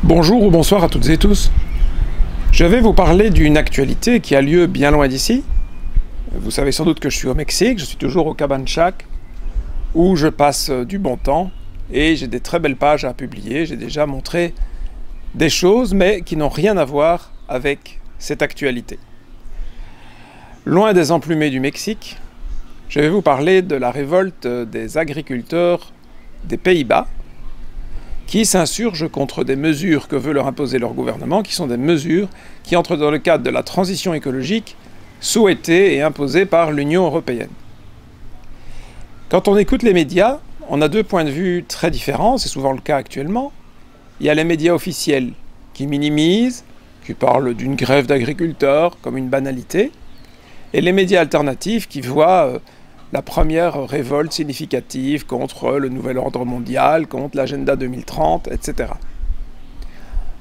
Bonjour ou bonsoir à toutes et tous. Je vais vous parler d'une actualité qui a lieu bien loin d'ici. Vous savez sans doute que je suis au Mexique, je suis toujours au Cabanchac, où je passe du bon temps et j'ai des très belles pages à publier. J'ai déjà montré des choses, mais qui n'ont rien à voir avec cette actualité. Loin des emplumés du Mexique, je vais vous parler de la révolte des agriculteurs des Pays-Bas, qui s'insurgent contre des mesures que veut leur imposer leur gouvernement, qui sont des mesures qui entrent dans le cadre de la transition écologique souhaitée et imposée par l'Union européenne. Quand on écoute les médias, on a deux points de vue très différents, c'est souvent le cas actuellement. Il y a les médias officiels qui minimisent, qui parlent d'une grève d'agriculteurs comme une banalité, et les médias alternatifs qui voient la première révolte significative contre le nouvel ordre mondial, contre l'agenda 2030, etc.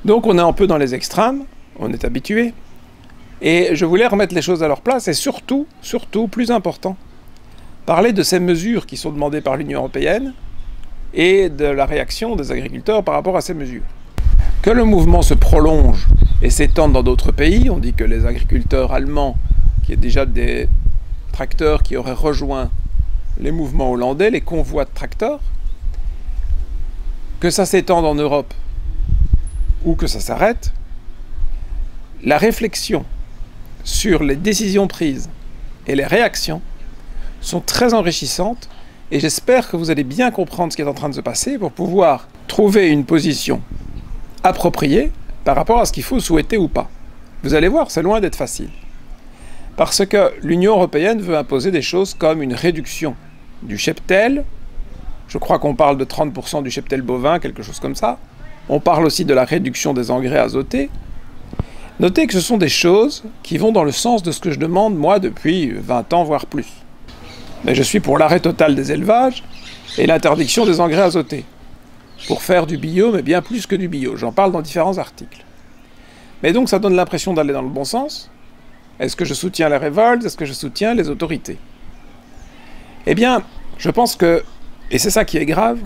Donc on est un peu dans les extrêmes, on est habitué, et je voulais remettre les choses à leur place, et surtout, plus important, parler de ces mesures qui sont demandées par l'Union européenne, et de la réaction des agriculteurs par rapport à ces mesures. Que le mouvement se prolonge et s'étende dans d'autres pays, on dit que les agriculteurs allemands, qui est déjà des tracteurs qui auraient rejoint les mouvements hollandais, les convois de tracteurs, que ça s'étende en Europe ou que ça s'arrête, la réflexion sur les décisions prises et les réactions sont très enrichissantes et j'espère que vous allez bien comprendre ce qui est en train de se passer pour pouvoir trouver une position appropriée par rapport à ce qu'il faut souhaiter ou pas. Vous allez voir, c'est loin d'être facile. Parce que l'Union européenne veut imposer des choses comme une réduction du cheptel. Je crois qu'on parle de 30% du cheptel bovin, quelque chose comme ça. On parle aussi de la réduction des engrais azotés. Notez que ce sont des choses qui vont dans le sens de ce que je demande, moi, depuis 20 ans, voire plus. Mais je suis pour l'arrêt total des élevages et l'interdiction des engrais azotés. Pour faire du bio, mais bien plus que du bio. J'en parle dans différents articles. Mais donc ça donne l'impression d'aller dans le bon sens. Est-ce que je soutiens les révoltes? Est-ce que je soutiens les autorités? Eh bien, je pense que, et c'est ça qui est grave,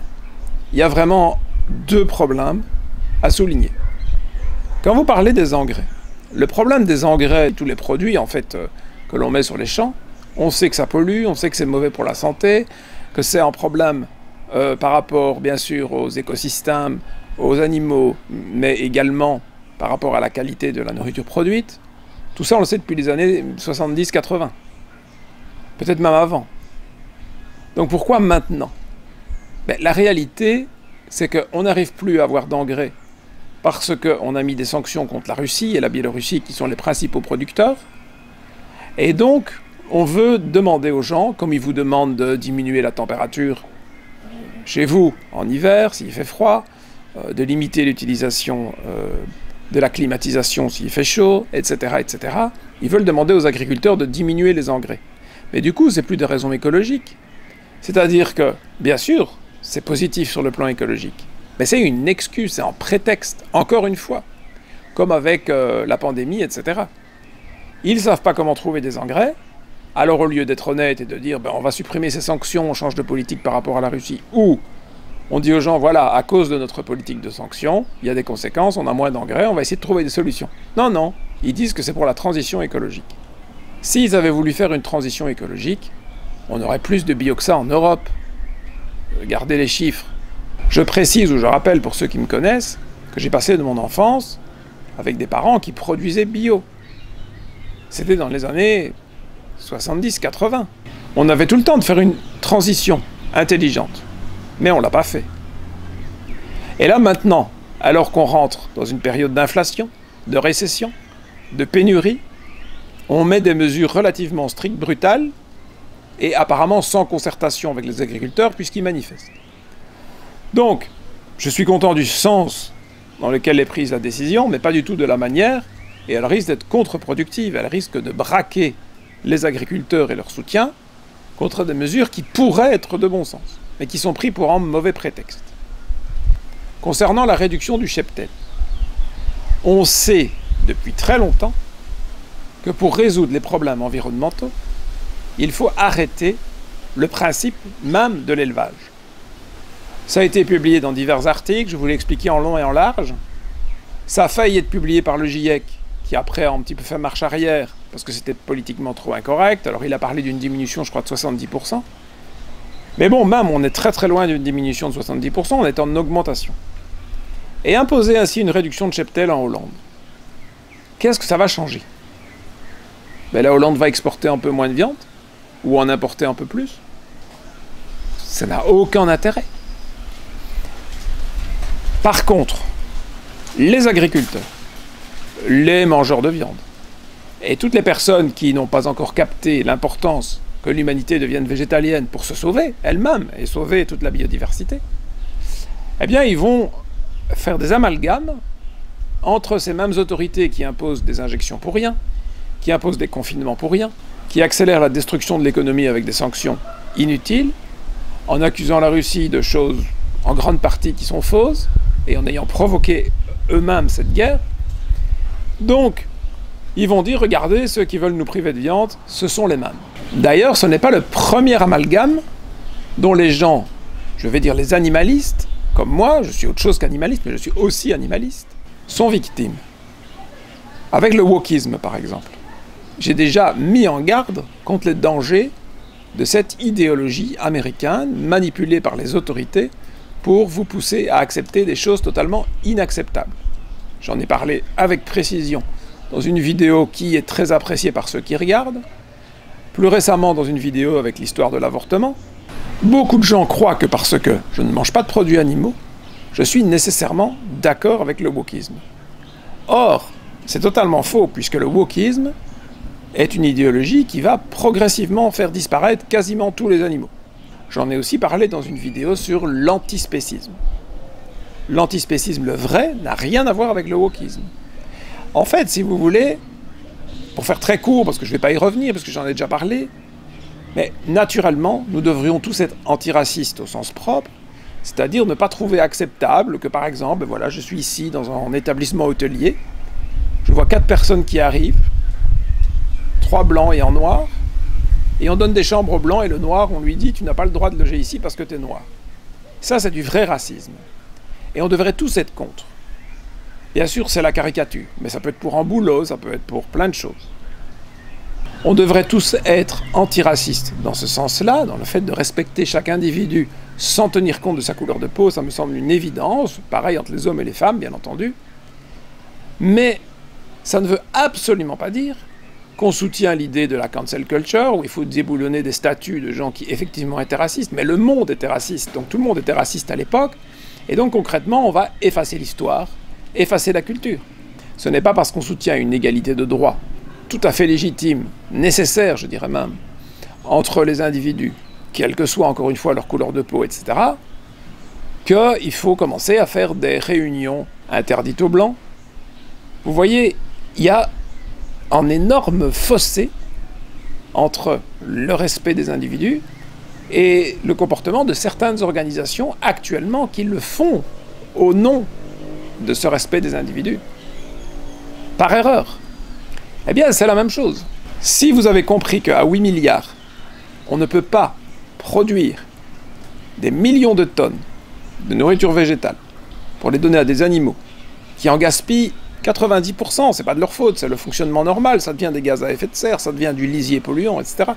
il y a vraiment deux problèmes à souligner. Quand vous parlez des engrais, le problème des engrais, tous les produits en fait que l'on met sur les champs, on sait que ça pollue, on sait que c'est mauvais pour la santé, que c'est un problème par rapport bien sûr aux écosystèmes, aux animaux, mais également par rapport à la qualité de la nourriture produite. Tout ça, on le sait depuis les années 70-80. Peut-être même avant. Donc pourquoi maintenant? La réalité, c'est qu'on n'arrive plus à avoir d'engrais parce qu'on a mis des sanctions contre la Russie et la Biélorussie qui sont les principaux producteurs. Et donc, on veut demander aux gens, comme ils vous demandent de diminuer la température chez vous en hiver, s'il fait froid, de limiter l'utilisation de la climatisation s'il fait chaud, etc., etc. Ils veulent demander aux agriculteurs de diminuer les engrais. Mais du coup, c'est plus des raisons écologiques. C'est-à-dire que, bien sûr, c'est positif sur le plan écologique, mais c'est une excuse, c'est un prétexte, encore une fois, comme avec la pandémie, etc. Ils ne savent pas comment trouver des engrais, alors au lieu d'être honnête et de dire on va supprimer ces sanctions, on change de politique par rapport à la Russie, ou on dit aux gens, voilà, à cause de notre politique de sanctions, il y a des conséquences, on a moins d'engrais, on va essayer de trouver des solutions. Non, non, ils disent que c'est pour la transition écologique. S'ils avaient voulu faire une transition écologique, on aurait plus de bio que ça en Europe. Regardez les chiffres. Je précise ou je rappelle pour ceux qui me connaissent que j'ai passé de mon enfance avec des parents qui produisaient bio. C'était dans les années 70-80. On avait tout le temps de faire une transition intelligente. Mais on ne l'a pas fait. Et là maintenant, alors qu'on rentre dans une période d'inflation, de récession, de pénurie, on met des mesures relativement strictes, brutales, et apparemment sans concertation avec les agriculteurs puisqu'ils manifestent. Donc, je suis content du sens dans lequel est prise la décision, mais pas du tout de la manière, et elle risque d'être contre-productive, elle risque de braquer les agriculteurs et leur soutien contre des mesures qui pourraient être de bon sens, mais qui sont pris pour un mauvais prétexte. Concernant la réduction du cheptel, on sait depuis très longtemps que pour résoudre les problèmes environnementaux, il faut arrêter le principe même de l'élevage. Ça a été publié dans divers articles, je vous l'ai expliqué en long et en large. Ça a failli être publié par le GIEC, qui après a un petit peu fait marche arrière, parce que c'était politiquement trop incorrect. Alors il a parlé d'une diminution, je crois, de 70%. Mais bon, même, on est très très loin d'une diminution de 70%, on est en augmentation. Et imposer ainsi une réduction de cheptel en Hollande. Qu'est-ce que ça va changer? Ben, la Hollande va exporter un peu moins de viande, ou en importer un peu plus. Ça n'a aucun intérêt. Par contre, les agriculteurs, les mangeurs de viande, et toutes les personnes qui n'ont pas encore capté l'importance que l'humanité devienne végétalienne pour se sauver elle-même et sauver toute la biodiversité, eh bien, ils vont faire des amalgames entre ces mêmes autorités qui imposent des injections pour rien, qui imposent des confinements pour rien, qui accélèrent la destruction de l'économie avec des sanctions inutiles, en accusant la Russie de choses en grande partie qui sont fausses, et en ayant provoqué eux-mêmes cette guerre. Donc, ils vont dire, regardez, ceux qui veulent nous priver de viande, ce sont les mêmes. D'ailleurs, ce n'est pas le premier amalgame dont les gens, je vais dire les animalistes, comme moi, je suis autre chose qu'animaliste, mais je suis aussi animaliste, sont victimes. Avec le wokisme, par exemple. J'ai déjà mis en garde contre les dangers de cette idéologie américaine manipulée par les autorités pour vous pousser à accepter des choses totalement inacceptables. J'en ai parlé avec précision dans une vidéo qui est très appréciée par ceux qui regardent, plus récemment dans une vidéo avec l'histoire de l'avortement. Beaucoup de gens croient que parce que je ne mange pas de produits animaux, je suis nécessairement d'accord avec le wokisme. Or, c'est totalement faux, puisque le wokisme est une idéologie qui va progressivement faire disparaître quasiment tous les animaux. J'en ai aussi parlé dans une vidéo sur l'antispécisme. L'antispécisme, le vrai, n'a rien à voir avec le wokisme. En fait, si vous voulez, pour faire très court, parce que je ne vais pas y revenir, parce que j'en ai déjà parlé, mais naturellement, nous devrions tous être antiracistes au sens propre, c'est-à-dire ne pas trouver acceptable que, par exemple, voilà, je suis ici dans un établissement hôtelier, je vois 4 personnes qui arrivent, 3 blancs et en noir, et on donne des chambres aux blancs et le noir, on lui dit « tu n'as pas le droit de loger ici parce que tu es noir ». Ça, c'est du vrai racisme. Et on devrait tous être contre. Bien sûr, c'est la caricature, mais ça peut être pour un boulot, ça peut être pour plein de choses. On devrait tous être antiracistes dans ce sens-là, dans le fait de respecter chaque individu sans tenir compte de sa couleur de peau, ça me semble une évidence, pareil entre les hommes et les femmes, bien entendu. Mais ça ne veut absolument pas dire qu'on soutient l'idée de la cancel culture, où il faut déboulonner des statuts de gens qui effectivement étaient racistes, mais le monde était raciste, donc tout le monde était raciste à l'époque, et donc concrètement on va effacer l'histoire, effacer la culture. Ce n'est pas parce qu'on soutient une égalité de droit, tout à fait légitime, nécessaire je dirais même, entre les individus, quelle que soit encore une fois leur couleur de peau, etc., qu'il faut commencer à faire des réunions interdites aux blancs. Vous voyez, il y a un énorme fossé entre le respect des individus et le comportement de certaines organisations actuellement qui le font au nom de ce respect des individus, par erreur. Eh bien, c'est la même chose. Si vous avez compris qu'à 8 milliards, on ne peut pas produire des millions de tonnes de nourriture végétale pour les donner à des animaux qui en gaspillent 90%, c'est pas de leur faute, c'est le fonctionnement normal, ça devient des gaz à effet de serre, ça devient du lisier polluant, etc.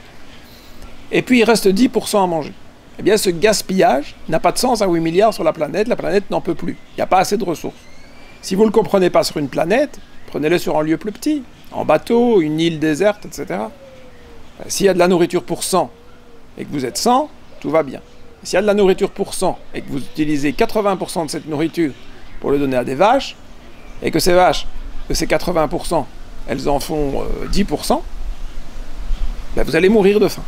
Et puis il reste 10% à manger. Eh bien ce gaspillage n'a pas de sens à 8 milliards sur la planète n'en peut plus, il n'y a pas assez de ressources. Si vous ne le comprenez pas sur une planète, prenez-le sur un lieu plus petit, en bateau, une île déserte, etc. S'il y a de la nourriture pour 100 et que vous êtes 100, tout va bien. S'il y a de la nourriture pour 100 et que vous utilisez 80% de cette nourriture pour le donner à des vaches, et que ces vaches, de ces 80%, elles en font 10%, ben vous allez mourir de faim.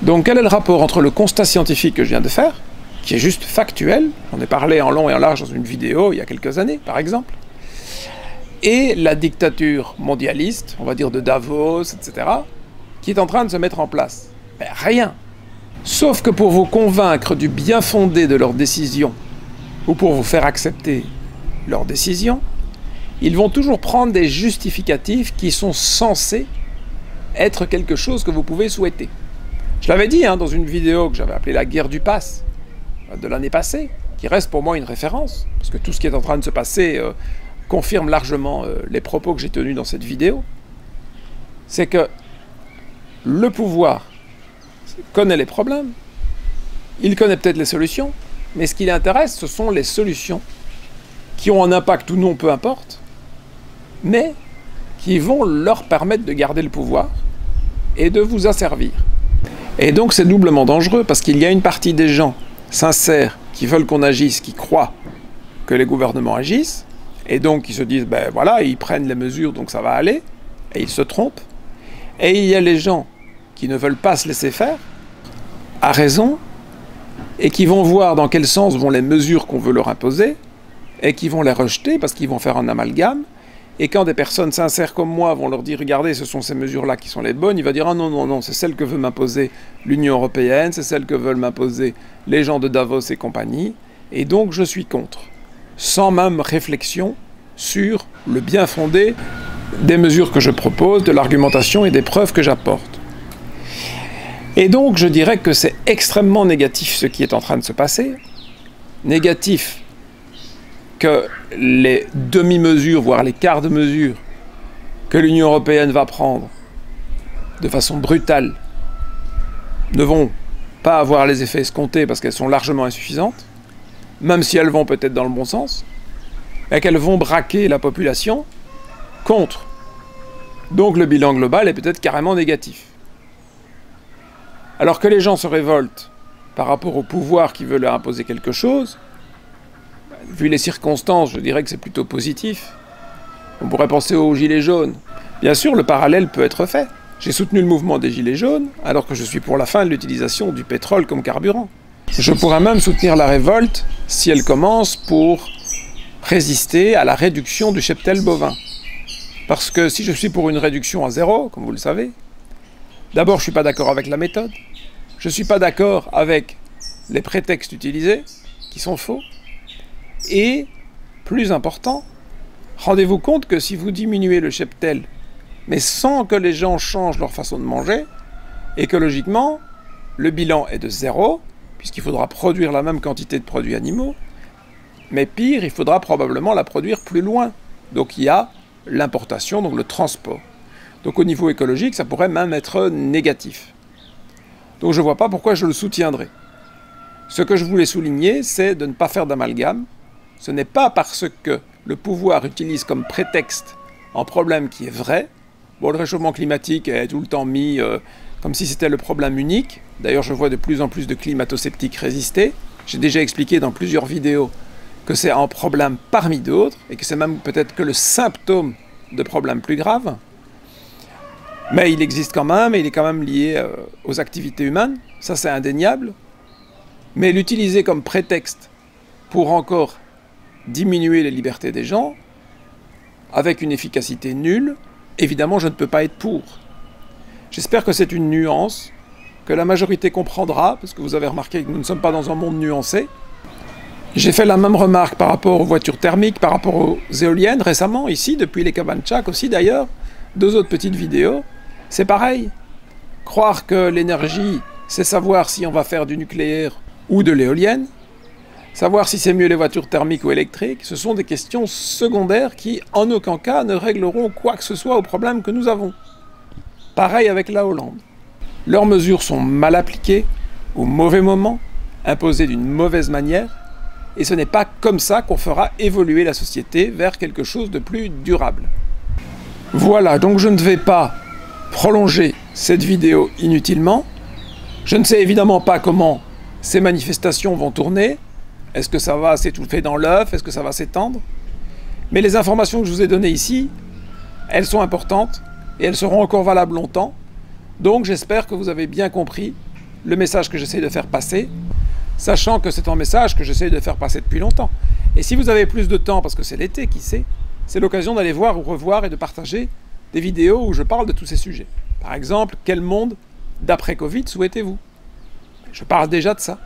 Donc quel est le rapport entre le constat scientifique que je viens de faire, qui est juste factuel, on est parlé en long et en large dans une vidéo il y a quelques années, par exemple, et la dictature mondialiste, on va dire de Davos, etc., qui est en train de se mettre en place? Ben, rien. Sauf que pour vous convaincre du bien fondé de leurs décisions, ou pour vous faire accepter leurs décisions, ils vont toujours prendre des justificatifs qui sont censés être quelque chose que vous pouvez souhaiter. Je l'avais dit dans une vidéo que j'avais appelée la guerre du pass de l'année passée, qui reste pour moi une référence, parce que tout ce qui est en train de se passer confirme largement les propos que j'ai tenus dans cette vidéo, c'est que le pouvoir connaît les problèmes, il connaît peut-être les solutions, mais ce qui l'intéresse, ce sont les solutions qui ont un impact ou non, peu importe, mais qui vont leur permettre de garder le pouvoir et de vous asservir. Et donc c'est doublement dangereux, parce qu'il y a une partie des gens sincères qui veulent qu'on agisse, qui croient que les gouvernements agissent, et donc ils se disent, ben voilà, ils prennent les mesures, donc ça va aller, et ils se trompent. Et il y a les gens qui ne veulent pas se laisser faire, à raison, et qui vont voir dans quel sens vont les mesures qu'on veut leur imposer, et qui vont les rejeter parce qu'ils vont faire un amalgame. Et quand des personnes sincères comme moi vont leur dire « Regardez, ce sont ces mesures-là qui sont les bonnes », il va dire « Ah non, non, non, c'est celles que veut m'imposer l'Union européenne, c'est celles que veulent m'imposer les gens de Davos et compagnie, et donc je suis contre », sans même réflexion sur le bien fondé des mesures que je propose, de l'argumentation et des preuves que j'apporte. Et donc je dirais que c'est extrêmement négatif ce qui est en train de se passer, négatif que les demi-mesures, voire les quarts de mesures que l'Union européenne va prendre de façon brutale ne vont pas avoir les effets escomptés parce qu'elles sont largement insuffisantes, même si elles vont peut-être dans le bon sens, et qu'elles vont braquer la population contre. Donc le bilan global est peut-être carrément négatif. Alors que les gens se révoltent par rapport au pouvoir qui veut leur imposer quelque chose, vu les circonstances, je dirais que c'est plutôt positif. On pourrait penser aux gilets jaunes. Bien sûr, le parallèle peut être fait. J'ai soutenu le mouvement des gilets jaunes, alors que je suis pour la fin de l'utilisation du pétrole comme carburant. Je pourrais même soutenir la révolte si elle commence pour résister à la réduction du cheptel bovin. Parce que si je suis pour une réduction à zéro, comme vous le savez, d'abord je ne suis pas d'accord avec la méthode, je ne suis pas d'accord avec les prétextes utilisés, qui sont faux, et, plus important, rendez-vous compte que si vous diminuez le cheptel, mais sans que les gens changent leur façon de manger, écologiquement, le bilan est de zéro, puisqu'il faudra produire la même quantité de produits animaux, mais pire, il faudra probablement la produire plus loin. Donc il y a l'importation, donc le transport. Donc au niveau écologique, ça pourrait même être négatif. Donc je ne vois pas pourquoi je le soutiendrais. Ce que je voulais souligner, c'est de ne pas faire d'amalgame. Ce n'est pas parce que le pouvoir utilise comme prétexte un problème qui est vrai. Bon, le réchauffement climatique est tout le temps mis comme si c'était le problème unique. D'ailleurs, je vois de plus en plus de climato-sceptiques résister. J'ai déjà expliqué dans plusieurs vidéos que c'est un problème parmi d'autres, et que c'est même peut-être que le symptôme de problèmes plus graves. Mais il existe quand même, et il est quand même lié aux activités humaines. Ça, c'est indéniable. Mais l'utiliser comme prétexte pour encore diminuer les libertés des gens, avec une efficacité nulle, évidemment, je ne peux pas être pour. J'espère que c'est une nuance, que la majorité comprendra, parce que vous avez remarqué que nous ne sommes pas dans un monde nuancé. J'ai fait la même remarque par rapport aux voitures thermiques, par rapport aux éoliennes, récemment, ici, depuis les Cabanchak aussi d'ailleurs, 2 autres petites vidéos. C'est pareil. Croire que l'énergie, c'est savoir si on va faire du nucléaire ou de l'éolienne, savoir si c'est mieux les voitures thermiques ou électriques, ce sont des questions secondaires qui, en aucun cas, ne régleront quoi que ce soit au problème que nous avons. Pareil avec la Hollande. Leurs mesures sont mal appliquées, au mauvais moment, imposées d'une mauvaise manière, et ce n'est pas comme ça qu'on fera évoluer la société vers quelque chose de plus durable. Voilà, donc je ne vais pas prolonger cette vidéo inutilement. Je ne sais évidemment pas comment ces manifestations vont tourner. Est-ce que ça va s'étouffer dans l'œuf? Est-ce que ça va s'étendre? Mais les informations que je vous ai données ici, elles sont importantes et elles seront encore valables longtemps. Donc j'espère que vous avez bien compris le message que j'essaie de faire passer, sachant que c'est un message que j'essaie de faire passer depuis longtemps. Et si vous avez plus de temps, parce que c'est l'été, qui sait, c'est l'occasion d'aller voir ou revoir et de partager des vidéos où je parle de tous ces sujets. Par exemple, quel monde d'après-Covid souhaitez-vous? Je parle déjà de ça.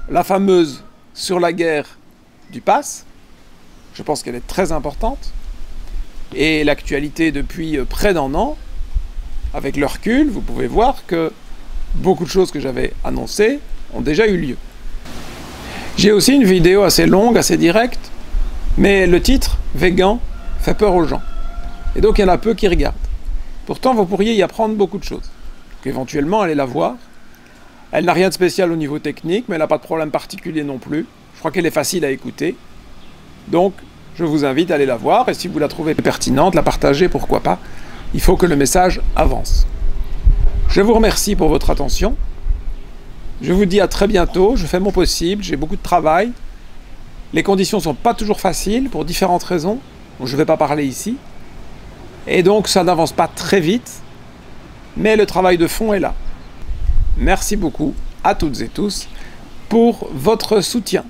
La fameuse sur la guerre du pass, je pense qu'elle est très importante. Et l'actualité depuis près d'1 an, avec le recul, vous pouvez voir que beaucoup de choses que j'avais annoncées ont déjà eu lieu. J'ai aussi une vidéo assez longue, assez directe, Mais le titre, végan, fait peur aux gens. Et donc il y en a peu qui regardent. Pourtant, vous pourriez y apprendre beaucoup de choses. Donc, éventuellement, allez la voir. Elle n'a rien de spécial au niveau technique, mais elle n'a pas de problème particulier non plus. Je crois qu'elle est facile à écouter. Donc, je vous invite à aller la voir. Et si vous la trouvez pertinente, la partager, pourquoi pas. Il faut que le message avance. Je vous remercie pour votre attention. Je vous dis à très bientôt. Je fais mon possible. J'ai beaucoup de travail. Les conditions ne sont pas toujours faciles pour différentes raisons, dont je ne vais pas parler ici. Et donc ça n'avance pas très vite, mais le travail de fond est là. Merci beaucoup à toutes et tous pour votre soutien.